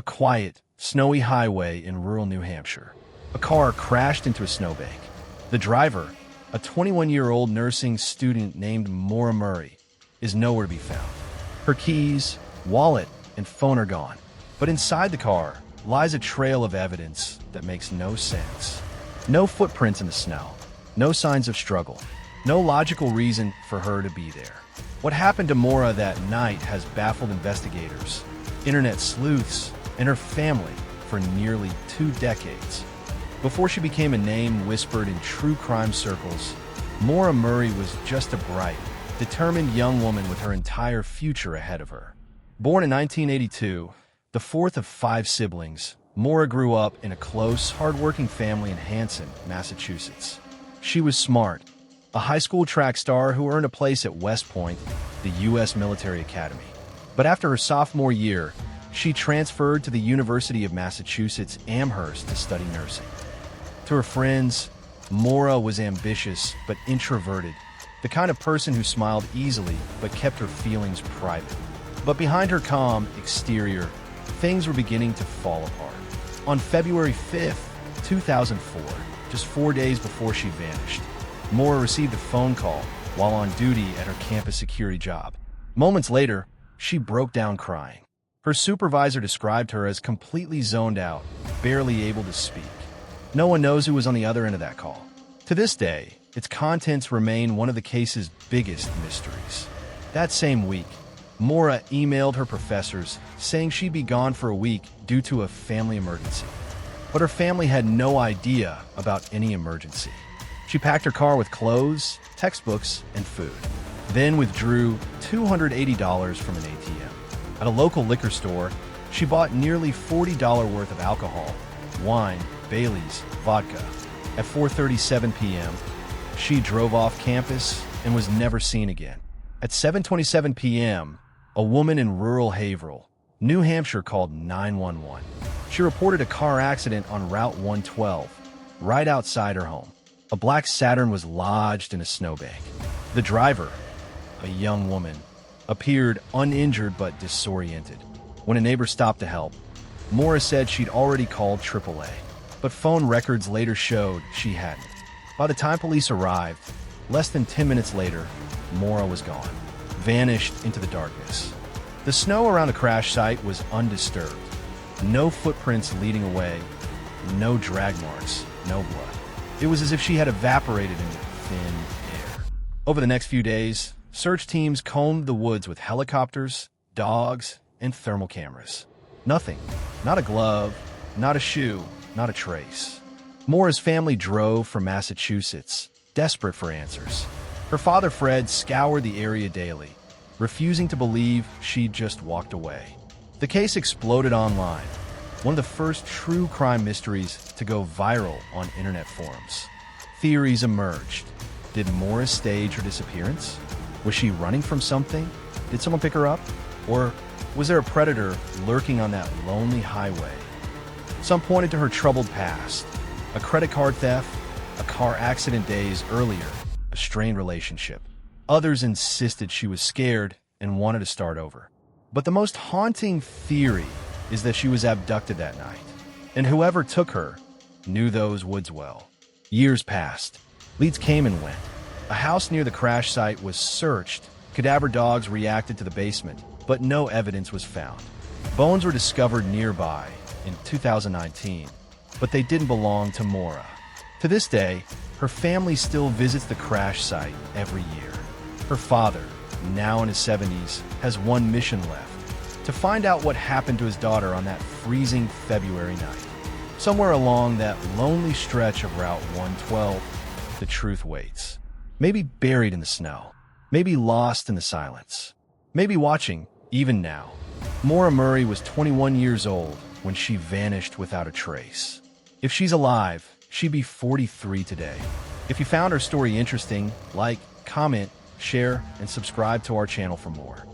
quiet, snowy highway in rural New Hampshire. A car crashed into a snowbank. The driver, a 21-year-old nursing student named Maura Murray, is nowhere to be found. Her keys, wallet, and phone are gone. But inside the car lies a trail of evidence that makes no sense. No footprints in the snow, no signs of struggle, no logical reason for her to be there. What happened to Maura that night has baffled investigators, internet sleuths, and her family for nearly 2 decades. Before she became a name whispered in true crime circles, Maura Murray was just a bright, determined young woman with her entire future ahead of her. Born in 1982, the fourth of 5 siblings, Maura grew up in a close, hard-working family in Hampshire, Massachusetts. She was smart, a high school track star who earned a place at West Point, the U.S. military academy. But after her sophomore year, she transferred to the University of Massachusetts Amherst to study nursing. To her friends, Maura was ambitious but introverted, the kind of person who smiled easily but kept her feelings private. But behind her calm exterior, things were beginning to fall apart. On February 5th, 2004, just 4 days before she vanished, Maura received a phone call while on duty at her campus security job. Moments later, she broke down crying. Her supervisor described her as completely zoned out, barely able to speak. No one knows who was on the other end of that call. To this day, its contents remain one of the case's biggest mysteries. That same week, Maura emailed her professors saying she'd be gone for a week due to a family emergency. But her family had no idea about any emergency. She packed her car with clothes, textbooks, and food, then withdrew $280 from an ATM. At a local liquor store, she bought nearly $40 worth of alcohol, wine, Bailey's, vodka. At 4:37 p.m., she drove off campus and was never seen again. At 7:27 p.m., a woman in rural Haverhill, New Hampshire called 911. She reported a car accident on Route 112, right outside her home. A black Saturn was lodged in a snowbank. The driver, a young woman, appeared uninjured but disoriented. When a neighbor stopped to help, Maura said she'd already called AAA, but phone records later showed she hadn't. By the time police arrived, less than 10 minutes later, Maura was gone, vanished into the darkness. The snow around the crash site was undisturbed. No footprints leading away, no drag marks, no blood. It was as if she had evaporated into thin air. Over the next few days, search teams combed the woods with helicopters, dogs, and thermal cameras. Nothing. Not a glove, not a shoe, not a trace. Maura's family drove from Massachusetts, desperate for answers. Her father, Fred, scoured the area daily, refusing to believe she'd just walked away. The case exploded online, one of the first true crime mysteries to go viral on internet forums. Theories emerged. Did Maura stage her disappearance? Was she running from something? Did someone pick her up? Or was there a predator lurking on that lonely highway? Some pointed to her troubled past, a credit card theft, a car accident days earlier, a strained relationship. Others insisted she was scared and wanted to start over. But the most haunting theory is that she was abducted that night, and whoever took her knew those woods well. Years passed. Leads came and went. A house near the crash site was searched. Cadaver dogs reacted to the basement, but no evidence was found. Bones were discovered nearby in 2019, but they didn't belong to Maura. To this day, her family still visits the crash site every year. Her father, now in his 70s, has one mission left: to find out what happened to his daughter on that freezing February night. Somewhere along that lonely stretch of Route 112, the truth waits. Maybe buried in the snow, maybe lost in the silence, maybe watching, even now. Maura Murray was 21 years old when she vanished without a trace. If she's alive, she'd be 43 today. If you found her story interesting, like, comment, share, and subscribe to our channel for more.